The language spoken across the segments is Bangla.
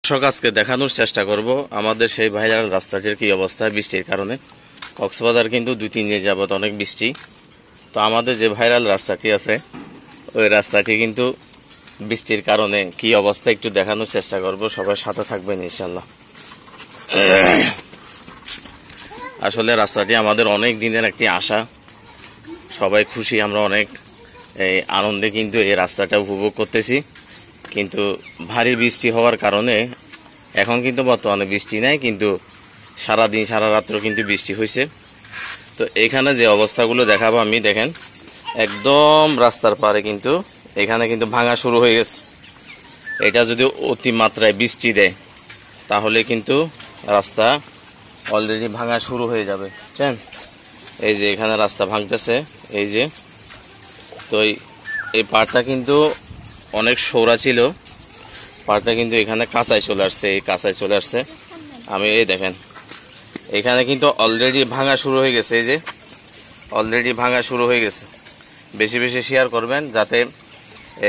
দর্শক আজকে দেখানোর চেষ্টা করব আমাদের সেই ভাইরাল রাস্তাটির কি অবস্থা বৃষ্টির কারণে। কক্সবাজার কিন্তু 2-3 দিন যাবত অনেক বৃষ্টি। তো আমাদের যে ভাইরাল রাস্তাটি আছে ওই রাস্তাটি কিন্তু বৃষ্টির কারণে কি অবস্থা একটু দেখানোর চেষ্টা করব, সবাই সাথে থাকবেন ইনশাআল্লাহ। আসলে রাস্তাটি আমাদের অনেক দিনের একটি আশা, সবাই খুশি, আমরা অনেক আনন্দে কিন্তু এই রাস্তাটা উপভোগ করতেছি। কিন্তু ভারী বৃষ্টি হওয়ার কারণে এখন কিন্তু বর্তমানে বৃষ্টি নাই, কিন্তু সারাদিন সারা রাত্র কিন্তু বৃষ্টি হয়েছে। তো এখানে যে অবস্থাগুলো দেখাবো আমি, দেখেন একদম রাস্তার পারে কিন্তু এখানে কিন্তু ভাঙা শুরু হয়ে গেছে। এটা যদি অতিমাত্রায় বৃষ্টি দেয় তাহলে কিন্তু রাস্তা অলরেডি ভাঙা শুরু হয়ে যাবে, বুঝছেন। এই যে এখানে রাস্তা ভাঙতেছে, এই যে। তো এই পাড়টা কিন্তু অনেক সৌরা ছিল, পাড়টা কিন্তু এখানে কাঁচায় চলে আসছে, এই কাঁচায় চলে আসছে। আমি এই দেখেন এখানে কিন্তু অলরেডি ভাঙা শুরু হয়ে গেছে, এই যে অলরেডি ভাঙা শুরু হয়ে গেছে। বেশি বেশি শেয়ার করবেন যাতে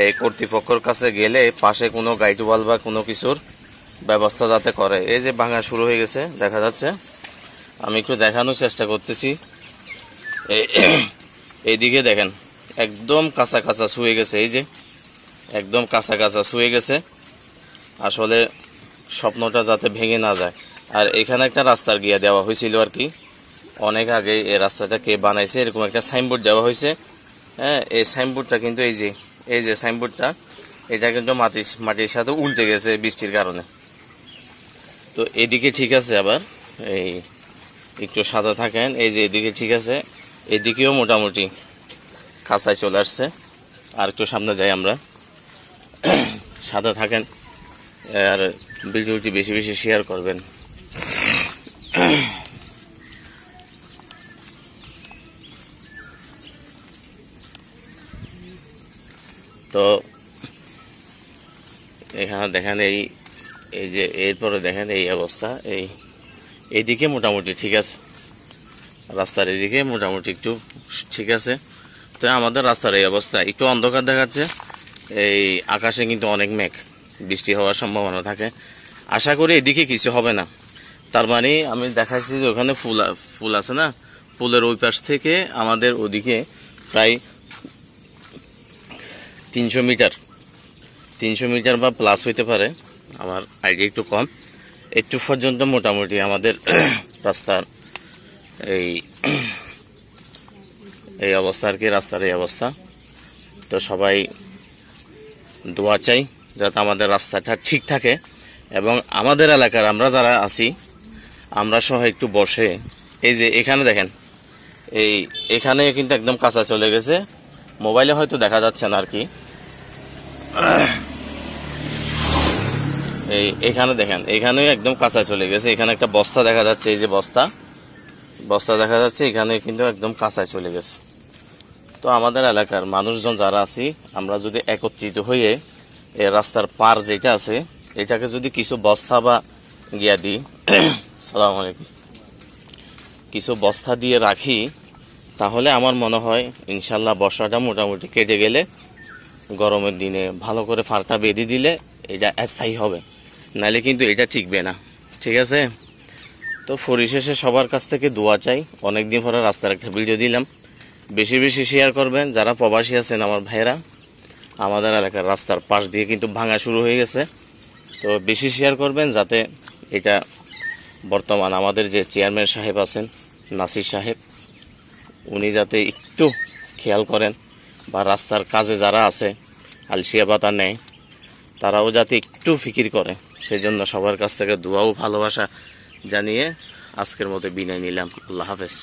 এই কর্তৃপক্ষের কাছে গেলে পাশে কোনো গাইডওয়াল বা কোনো কিছুর ব্যবস্থা যাতে করে। এই যে ভাঙা শুরু হয়ে গেছে দেখা যাচ্ছে, আমি একটু দেখানোর চেষ্টা করতেছি। এইদিকে দেখেন একদম কাঁচা কাঁচা শুয়ে গেছে, এই যে একদম কাঁচা কাঁচা শুয়ে গেছে। আসলে স্বপ্নটা যাতে ভেঙে না যায়। আর এখানে একটা রাস্তার গিয়া দেওয়া হয়েছিল আর কি, অনেক আগে এই রাস্তাটা কে বানাইছে এরকম একটা সাইনবোর্ড দেওয়া হয়েছে। হ্যাঁ, এই সাইনবোর্ডটা কিন্তু এই যে সাইনবোর্ডটা এটা কিন্তু মাটির সাথে উল্টে গেছে বৃষ্টির কারণে। তো এদিকে ঠিক আছে, আবার এই একটু সাদা থাকেন, এই যে এদিকে ঠিক আছে, এদিকেও মোটামুটি কাঁচায় চলে আসছে। আর একটু সামনে যাই আমরা, সাদা থাকেন আর ভিডিওটি বেশি বেশি শেয়ার করবেন। তো এখানে দেখেন এই যে এরপরে দেখেন এই অবস্থা, এইদিকে মোটামুটি ঠিক আছে, রাস্তার এদিকে মোটামুটি একটু ঠিক আছে। তো আমাদের রাস্তার এই অবস্থা, একটু অন্ধকার দেখাচ্ছে, এই আকাশে কিন্তু অনেক মেঘ, বৃষ্টি হওয়ার সম্ভাবনা থাকে। আশা করি এদিকে কিছু হবে না। তার মানে আমি দেখাচ্ছি যে ওখানে ফুল আছে না, ফুলের ওই পাশ থেকে আমাদের ওদিকে প্রায় 300 মিটার বা প্লাস হইতে পারে, আমার আইডিয়া একটু কম। একটু পর্যন্ত মোটামুটি আমাদের রাস্তার এই অবস্থা আর কি, রাস্তার এই অবস্থা। তো সবাই দোয়া চাই যাতে আমাদের রাস্তাটা ঠিক থাকে এবং আমাদের এলাকার আমরা যারা আছি আমরা সহ একটু বসে, এই যে এখানে দেখেন এখানে কিন্তু একদম কাঁচা চলে গেছে, মোবাইলে হয়তো দেখা যাচ্ছে না আর কি। এখানে দেখেন এখানেও একদম কাঁচা চলে গেছে, এখানে একটা বস্তা দেখা যাচ্ছে, এই যে বস্তা দেখা যাচ্ছে, এখানে কিন্তু একদম কাঁচায় চলে গেছে। তো আমাদের এলাকার মানুষজন যারা আছি আমরা যদি একত্রিত হয়ে এই রাস্তার পার যেটা আছে এটাকে যদি কিছু বস্তা বা গিয়া দিই, সালাম আলাইকুম, কিছু বস্তা দিয়ে রাখি তাহলে আমার মনে হয় ইনশাল্লাহ বর্ষাটা মোটামুটি কেটে গেলে গরমের দিনে ভালো করে ফারটা বেঁধে দিলে এটা স্থায়ী হবে, নাহলে কিন্তু এটা টিকবে না। ঠিক আছে। তো পরিশেষে সবার কাছ থেকে দোয়া চাই, অনেকদিন পরে রাস্তার একটা ভিডিও দিলাম, বেশি বেশি শেয়ার করবেন। যারা প্রবাসী আছেন আমার ভাইয়েরা, আমাদের এলাকার রাস্তার পাশ দিয়ে কিন্তু ভাঙা শুরু হয়ে গেছে, তো বেশি শেয়ার করবেন যাতে এটা বর্তমান আমাদের যে চেয়ারম্যান সাহেব আছেন নাসির সাহেব, উনি যাতে একটু খেয়াল করেন, বা রাস্তার কাজে যারা আছে আলসিয়া পাতা নেয় তারাও যাতে একটু ফিকির করে, সেজন্য সবার কাছ থেকে দোয়া ও ভালোবাসা জানিয়ে আজকের মতো বিদায় নিলাম। আল্লাহ হাফেজ।